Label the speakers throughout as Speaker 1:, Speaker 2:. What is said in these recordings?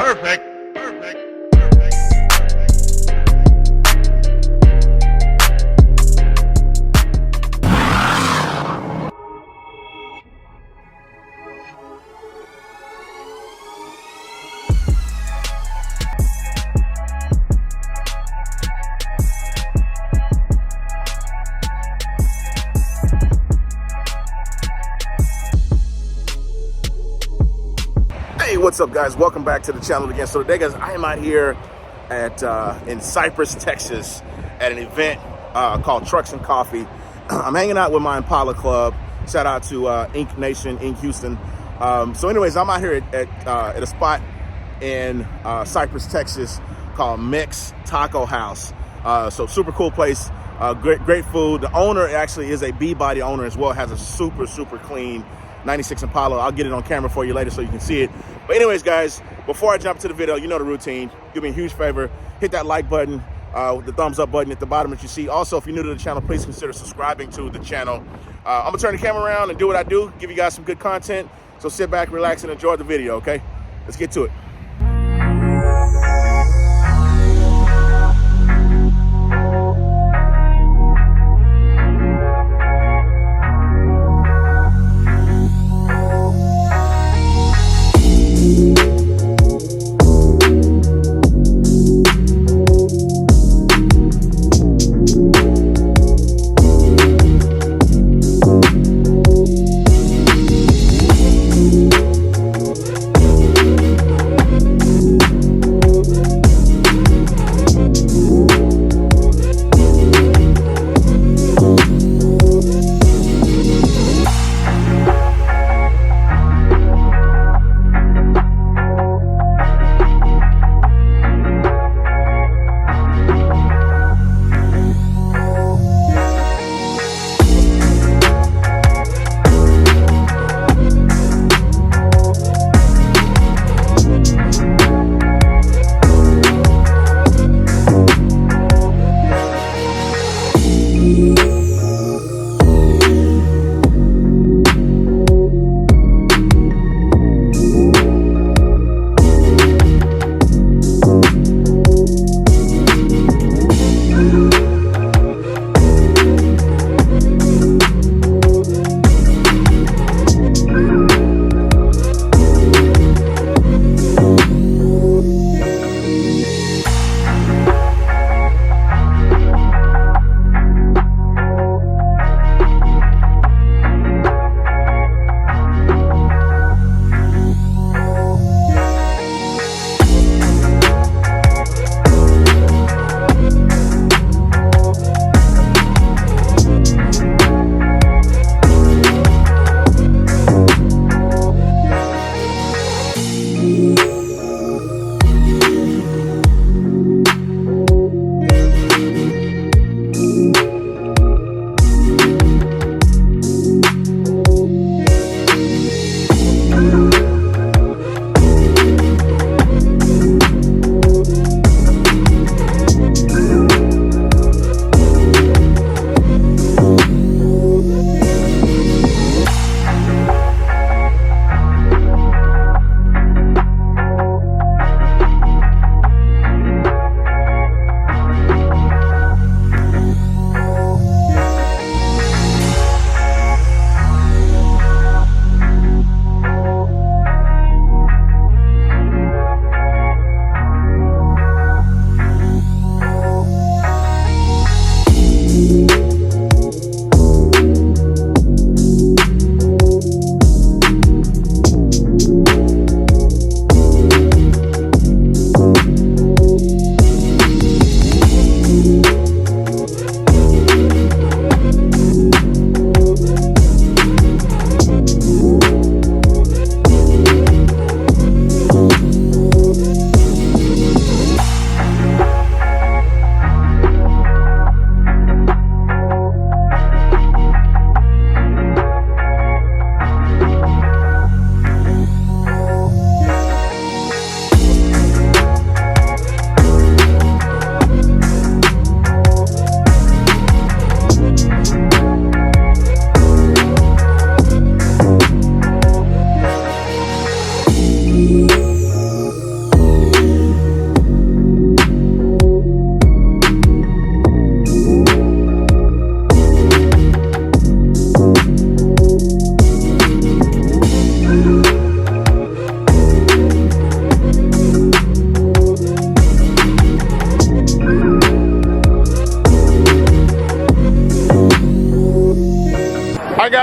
Speaker 1: Perfect.
Speaker 2: Hey, what's up, guys? Welcome back to the channel again. So today, guys, I am out here at in Cypress, Texas, at an event called Trucks and Coffee. I'm hanging out with my Impala Club. Shout out to Inc Nation, Inc Houston. So anyways, I'm out here at a spot in Cypress, Texas called Mix Taco House. So super cool place, great food. The owner actually is a B-body owner as well, has a super clean 96 Impala. I'll get it on camera for you later so you can see it. But anyways, guys, before I jump to the video, you know the routine. Do me a huge favor, hit that like button, the thumbs up button at the bottom that you see. Also, if you're new to the channel, please consider subscribing to the channel. I'm gonna turn the camera around and do what I do, give you guys some good content. So sit back, relax, and enjoy the video, okay? Let's get to it.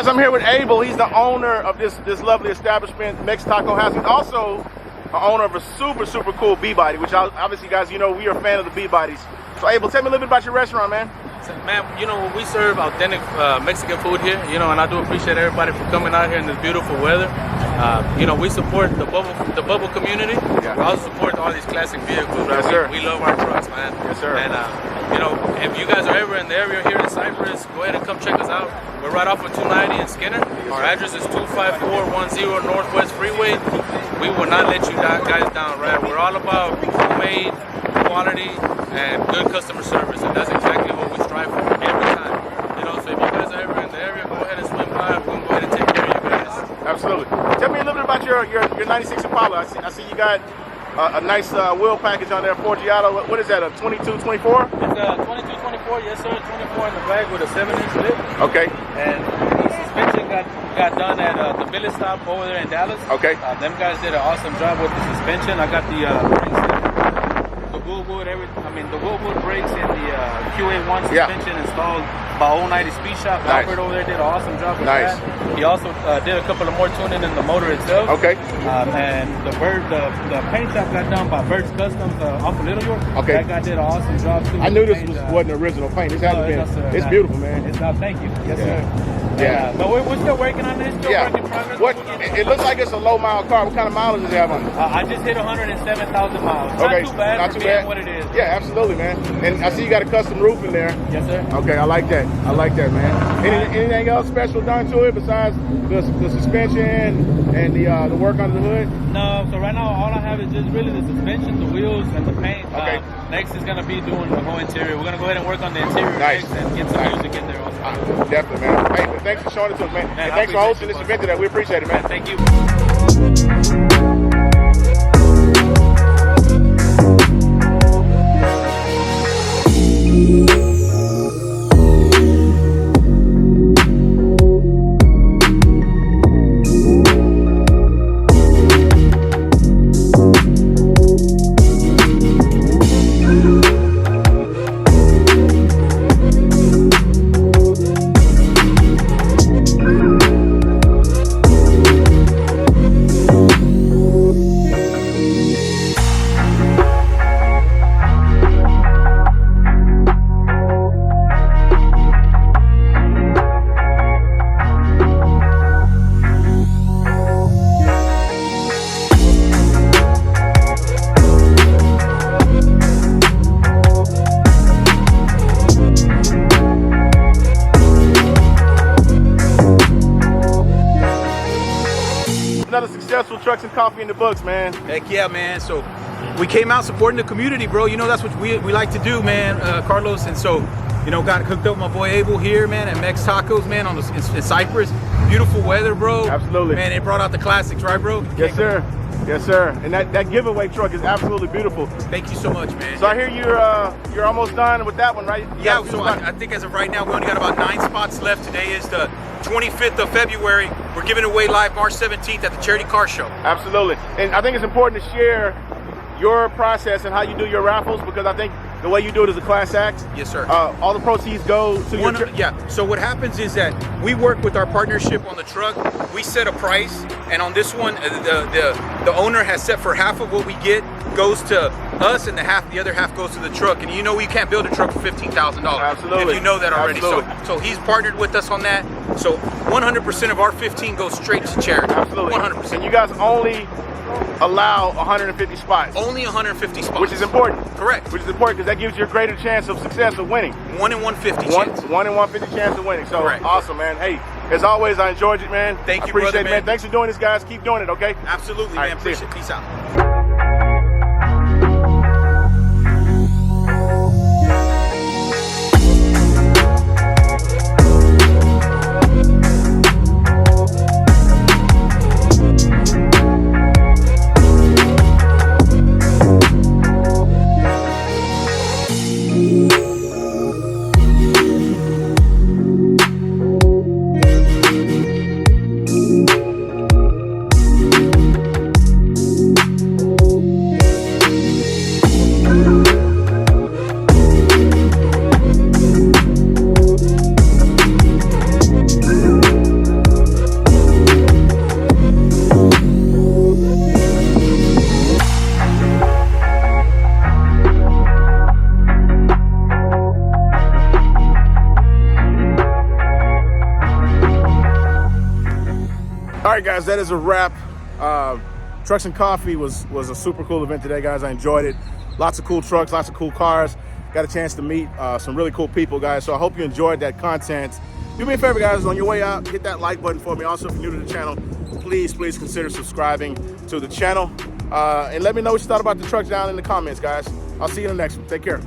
Speaker 2: Guys, I'm here with Abel. He's the owner of this lovely establishment, Mex Taco House. He's also the owner of a super cool B-Body, which obviously, guys, you know we are a fan of the B-Bodies. So Abel, tell me a little bit about your restaurant, man.
Speaker 1: Man, you know, we serve authentic Mexican food here, you know, and I do appreciate everybody for coming out here in this beautiful weather. You know, we support the bubble community.
Speaker 2: Yeah.
Speaker 1: We also support all these classic vehicles, right?
Speaker 2: Yes, sir.
Speaker 1: We love our trucks, man.
Speaker 2: Yes, sir.
Speaker 1: And, you know, if you guys are ever in the area here in Cypress, go ahead and come check us out. We're right off of 290 in Skinner. Our address is 25410 Northwest Freeway. We will not let you guys down, right? We're all about homemade, quality, and good customer service, and that's exactly what we strive for every time. You know, so if you guys are ever in the area, go ahead and swing by. We're gonna go ahead and take care of you guys.
Speaker 2: Absolutely. Tell me a little bit about your 96 Impala. I see you got a nice wheel package on there, Forgiato. What is that, a 22, 24?
Speaker 1: It's a 22, 24, yes sir, 24 in the back with a 7-inch lip.
Speaker 2: Okay.
Speaker 1: And the suspension got done at the billet stop over there in Dallas.
Speaker 2: Okay.
Speaker 1: Them guys did an awesome job with the suspension. I got the brakes, the Woodwood brakes and the QA1 suspension installed by Old 90 Speed Shop.
Speaker 2: Nice.
Speaker 1: Albert over there did an awesome job with
Speaker 2: Nice.
Speaker 1: that. He also did a couple of more tuning in the motor itself.
Speaker 2: Okay.
Speaker 1: And the paint job got done by Bird's Customs off of Little York.
Speaker 2: Okay.
Speaker 1: That guy did an awesome job too.
Speaker 2: I knew this
Speaker 1: Paint,
Speaker 2: wasn't original paint. This hasn't been. It's beautiful, man.
Speaker 1: It's not. Thank you. Yes,
Speaker 2: Yeah.
Speaker 1: sir.
Speaker 2: Yeah.
Speaker 1: But we're still working on this. Still
Speaker 2: Yeah.
Speaker 1: working progress.
Speaker 2: What? It looks like it's a low mile car. What kind of mileage does it have on it?
Speaker 1: I just hit 107,000 miles.
Speaker 2: Okay.
Speaker 1: Not too bad
Speaker 2: Not
Speaker 1: for
Speaker 2: too
Speaker 1: being
Speaker 2: bad.
Speaker 1: what it is.
Speaker 2: Yeah, absolutely, man. And I see you got a custom roof in there.
Speaker 1: Yes, sir.
Speaker 2: Okay, I like that. I like that, man. Anything else special done to it besides the suspension and the work under the hood?
Speaker 1: No, so right now all I have is just really the suspension, the wheels, and the paint.
Speaker 2: Okay.
Speaker 1: Next is gonna be doing the whole interior. We're gonna go ahead and work on the interior
Speaker 2: Nice.
Speaker 1: next and get some
Speaker 2: Nice.
Speaker 1: music in there also.
Speaker 2: Definitely, man. Hey, but thanks for showing it to us, man.
Speaker 1: Man,
Speaker 2: And
Speaker 1: I
Speaker 2: thanks for
Speaker 1: appreciate
Speaker 2: hosting
Speaker 1: you,
Speaker 2: this
Speaker 1: boss.
Speaker 2: event today. We appreciate it, man.
Speaker 1: Thank you.
Speaker 2: Another successful Trucks and Coffee in the books, man.
Speaker 3: Heck yeah, man. So we came out supporting the community, bro. You know, that's what we like to do, man, Carlos. And so, you know, got hooked up with my boy Abel here, man, at Mex Tacos, man, in Cypress. Beautiful weather, bro.
Speaker 2: Absolutely.
Speaker 3: Man, it brought out the classics, right, bro?
Speaker 2: Yes, sir. Yes, sir. And that giveaway truck is absolutely beautiful.
Speaker 3: Thank you so much, man.
Speaker 2: So I hear you're almost done with that one, right?
Speaker 3: Yeah, so I think as of right now, we only got about 9 spots left. Today is the 25th of February. We're giving away live March 17th at the Charity Car Show.
Speaker 2: Absolutely. And I think it's important to share your process and how you do your raffles, because I think the way you do it is a class act.
Speaker 3: Yes, sir.
Speaker 2: All the proceeds go to your...
Speaker 3: Yeah, so what happens is that we work with our partnership on the truck. We set a price, and on this one, the owner has set for half of what we get goes to us, and the other half goes to the truck. And you know, you can't build a truck for $15,000.
Speaker 2: Absolutely.
Speaker 3: If you know that already.
Speaker 2: Absolutely.
Speaker 3: So he's partnered with us on that. So 100% of our 15 goes straight to charity.
Speaker 2: Absolutely.
Speaker 3: 100%.
Speaker 2: And you guys only allow 150 spots.
Speaker 3: Only 150 spots.
Speaker 2: Which is important.
Speaker 3: Correct.
Speaker 2: Which is important because that gives you a greater chance of success of winning.
Speaker 3: 1 in 150 chance.
Speaker 2: 1 in 150 chance of winning. So
Speaker 3: Correct.
Speaker 2: Awesome, man. Hey, as always, I enjoyed it, man.
Speaker 3: Thank you,
Speaker 2: appreciate
Speaker 3: brother,
Speaker 2: it,
Speaker 3: man.
Speaker 2: Thanks for doing this, guys. Keep doing it, okay?
Speaker 3: Absolutely,
Speaker 2: All
Speaker 3: man.
Speaker 2: right, see ya.
Speaker 3: Appreciate it. Peace out.
Speaker 2: All right, guys, that is a wrap. Trucks and Coffee was a super cool event today, guys. I enjoyed it. Lots of cool trucks, lots of cool cars. Got a chance to meet some really cool people, guys. So I hope you enjoyed that content. Do me a favor, guys, on your way out, hit that like button for me. Also, if you're new to the channel, please consider subscribing to the channel. And let me know what you thought about the trucks down in the comments, guys. I'll see you in the next one. Take care.